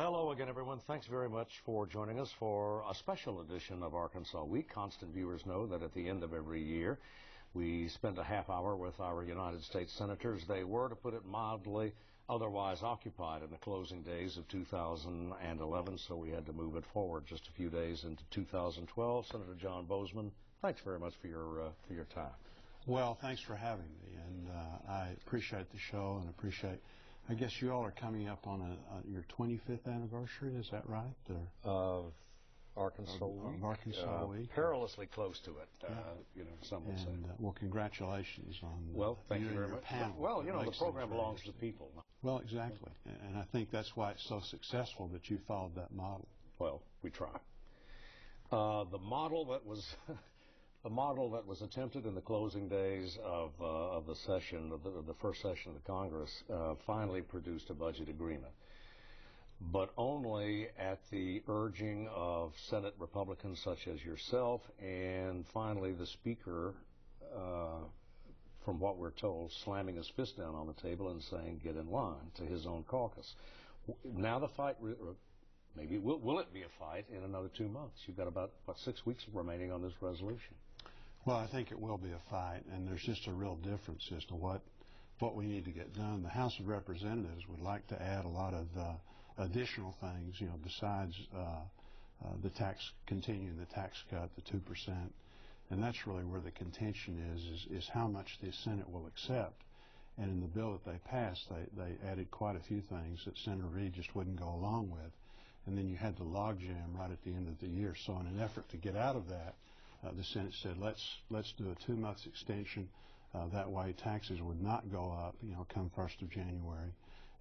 Hello again, everyone. Thanks very much for joining us for a special edition of Arkansas Week. Constant viewers know that at the end of every year, we spend a half hour with our United States senators. They were, to put it mildly, otherwise occupied in the closing days of 2011, so we had to move it forward just a few days into 2012. Senator John Boozman, thanks very much for your time. Well, thanks for having me, and I appreciate the show and appreciate. I guess you all are coming up on your 25th anniversary, is that right? Of Arkansas Week? Arkansas Week. Perilously close to it, yeah. Some will say. Well, congratulations on thank you very much. Panel. Well, the program belongs to the people. Well, exactly. And I think that's why it's so successful that you followed that model. Well, we try. The model that was... The model that was attempted in the closing days of the session, of the first session of the Congress, finally produced a budget agreement, but only at the urging of Senate Republicans such as yourself, and finally the Speaker, from what we're told, slamming his fist down on the table and saying, "Get in line," to his own caucus. Now the fight... Maybe will it be a fight in another 2 months? You've got about 6 weeks remaining on this resolution. Well, I think it will be a fight, and there's just a real difference as to what we need to get done. The House of Representatives would like to add a lot of additional things, besides continuing the tax cut, the 2%, and that's really where the contention is how much the Senate will accept. And in the bill that they passed, they added quite a few things that Senator Reid just wouldn't go along with. And then you had the logjam right at the end of the year. So in an effort to get out of that, the Senate said, let's do a 2-month extension. That way taxes would not go up, come 1st of January.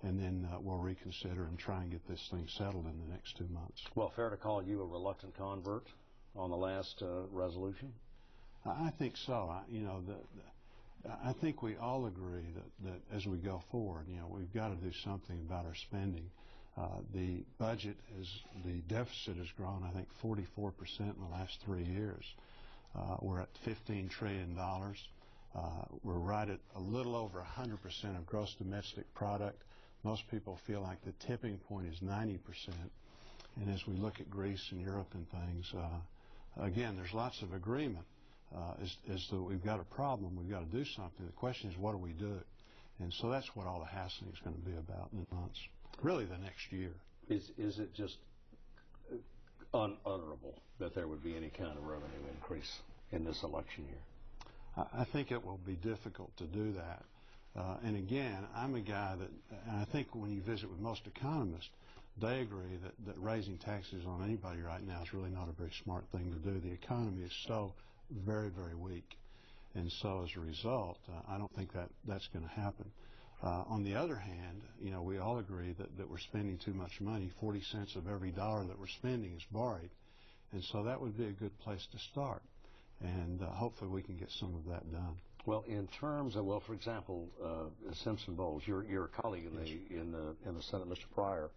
And then we'll reconsider and try and get this thing settled in the next 2 months. Well, fair to call you a reluctant convert on the last resolution? I think so. I think we all agree that as we go forward, we've got to do something about our spending. The budget the deficit has grown, I think, 44% in the last 3 years. We're at $15 trillion. We're right at a little over 100% of gross domestic product. Most people feel like the tipping point is 90%. And as we look at Greece and Europe and things, again, there's lots of agreement as though we've got a problem, we've got to do something. The question is, what do we do? And so that's what all the hassling is going to be about in months. Really the next year. Is it just unutterable that there would be any kind of revenue increase in this election year? I think it will be difficult to do that. And again, I'm a guy and I think when you visit with most economists, they agree that raising taxes on anybody right now is really not a very smart thing to do. The economy is so very, very weak. And so as a result, I don't think that's going to happen. On the other hand, we all agree that we're spending too much money. 40 cents of every dollar that we're spending is borrowed. And so that would be a good place to start. And hopefully we can get some of that done. Well, in terms of, for example, Simpson Bowles, your colleague in the Senate, Mr. Pryor,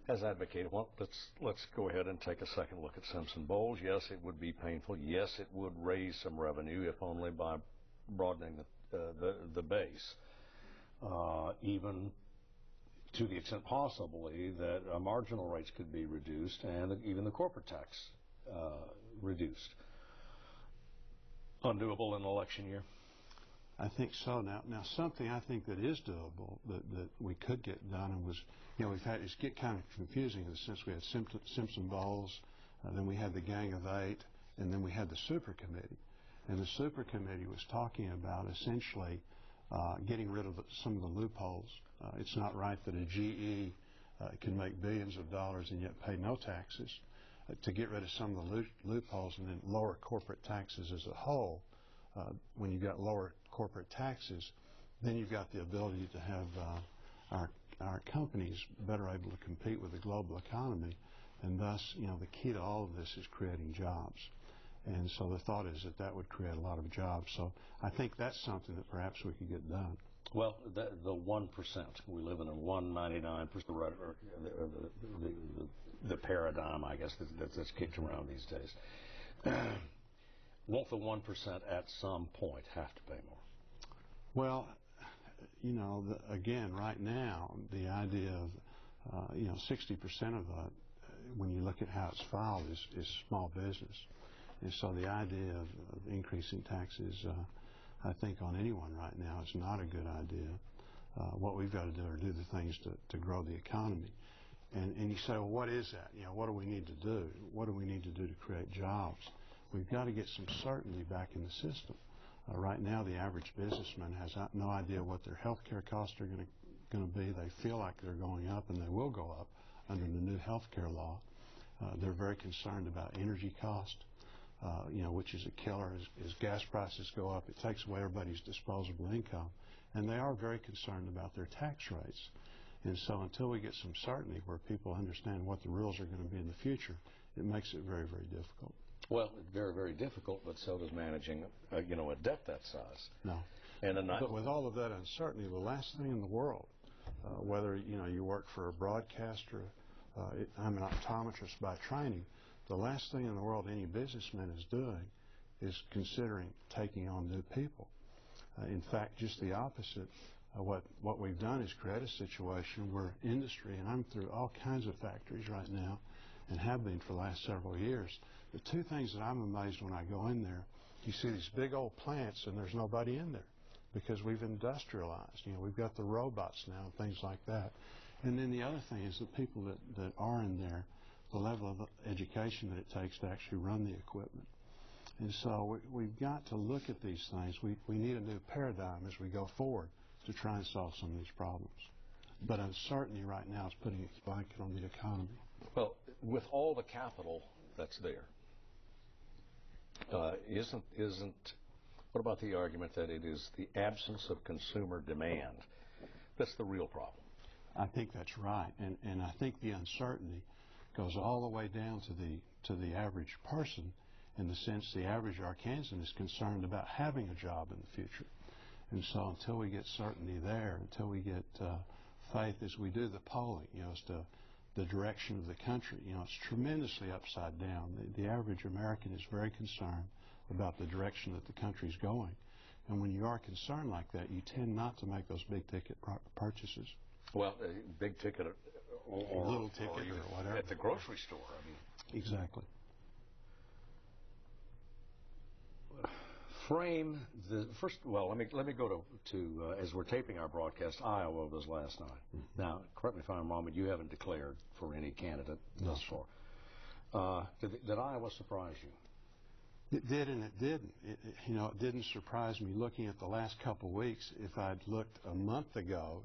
has advocated, well, let's go ahead and take a second look at Simpson Bowles. Yes, it would be painful. Yes, it would raise some revenue, if only by broadening the base. Even to the extent possibly that marginal rates could be reduced and even the corporate tax reduced. Undoable in an election year? I think so. Now something I think that is doable that we could get done and was, it's get kind of confusing in the sense we had Simpson Bowles, then we had the Gang of Eight, and then we had the Super Committee. And the Super Committee was talking about essentially getting rid of some of the loopholes. It's not right that a GE can make billions of dollars and yet pay no taxes. To get rid of some of the loopholes and then lower corporate taxes as a whole. When you've got lower corporate taxes, then you've got the ability to have our companies better able to compete with the global economy. And thus, the key to all of this is creating jobs. And so the thought is that would create a lot of jobs. So I think that's something that perhaps we could get done. Well, the 1%, we live in a 199%, the paradigm, I guess, that's kicked around these days. Won't the 1% at some point have to pay more? Well, again, right now, the idea 60% of that, when you look at how it's filed, is small business. And so the idea of increasing taxes, I think, on anyone right now is not a good idea. What we've got to do are do the things to grow the economy. And you say, well, what is that? What do we need to do? What do we need to do to create jobs? We've got to get some certainty back in the system. Right now, the average businessman has no idea what their health care costs are going to be. They feel like they're going up, and they will go up under the new health care law. They're very concerned about energy cost, which is a killer. As gas prices go up, it takes away everybody's disposable income. And they are very concerned about their tax rates. And so until we get some certainty where people understand what the rules are going to be in the future, it makes it very, very difficult. Well, very, very difficult, but so does managing, a debt that size. No. But with all of that uncertainty, the last thing in the world, whether, you work for a broadcaster, I'm an optometrist by training, the last thing in the world any businessman is doing is considering taking on new people. In fact, just the opposite. What we've done is create a situation where industry, and I'm through all kinds of factories right now, and have been for the last several years. The two things that I'm amazed when I go in there, you see these big old plants and there's nobody in there because we've industrialized. We've got the robots now and things like that. And then the other thing is the people that are in there, the level of education that it takes to actually run the equipment. And so we've got to look at these things. We need a new paradigm as we go forward to try and solve some of these problems. But uncertainty right now is putting a blanket on the economy. Well, with all the capital that's there, what about the argument that it is the absence of consumer demand that's the real problem? I think that's right, and I think the uncertainty goes all the way down to the average person, in the sense the average Arkansan is concerned about having a job in the future. And so until we get certainty there, until we get faith as we do the polling, as to the direction of the country, it's tremendously upside down. The average American is very concerned about the direction that the country's going. And when you are concerned like that, you tend not to make those big-ticket purchases. Well, big ticket or little ticket or whatever. At the grocery store, Exactly. Frame the first. Well, let me go to as we're taping our broadcast, Iowa was last night. Mm-hmm. Now, correct me if I'm wrong, but you haven't declared for any candidate thus far. Did Iowa surprise you? It did, and it didn't. It didn't surprise me looking at the last couple of weeks. If I'd looked a month ago,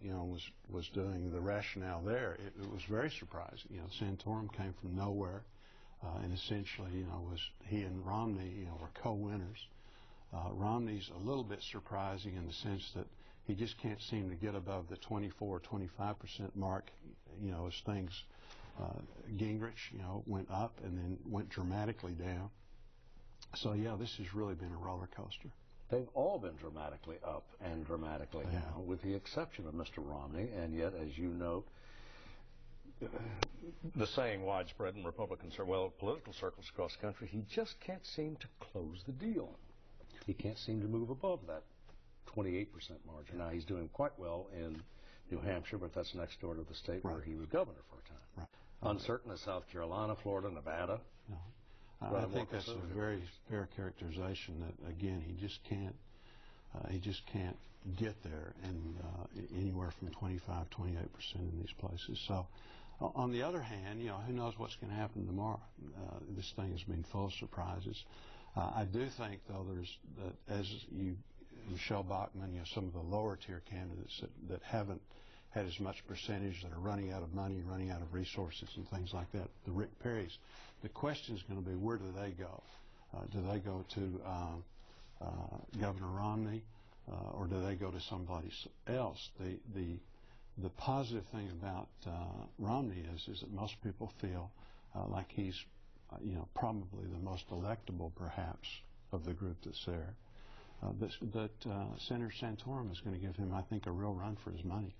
was doing the rationale there, it was very surprising. Santorum came from nowhere, and essentially, was he and Romney, were co-winners. Romney's a little bit surprising in the sense that he just can't seem to get above the 24 or 25% mark, as things, Gingrich, went up and then went dramatically down. So, yeah, this has really been a roller coaster. They've all been dramatically up and dramatically down, with the exception of Mr. Romney, and yet, as you note, the saying widespread in Republican political circles across the country, he just can't seem to close the deal. He can't seem to move above that 28% margin. Now, he's doing quite well in New Hampshire, but that's next door to the state where he was governor for a time. Right. Uncertain as South Carolina, Florida, Nevada. No. I think that's a very fair characterization that, again, he just can't get there, and anywhere from 25, 28% in these places. So, on the other hand, who knows what's going to happen tomorrow? This thing has been full of surprises. I do think, though, as Michelle Bachmann, some of the lower tier candidates that haven't had as much percentage, that are running out of money, running out of resources and things like that, the Rick Perrys, the question is going to be, where do they go? Do they go to Governor Romney, or do they go to somebody else? The positive thing about Romney is that most people feel like he's probably the most electable, perhaps, of the group that's there. But Senator Santorum is going to give him, I think, a real run for his money.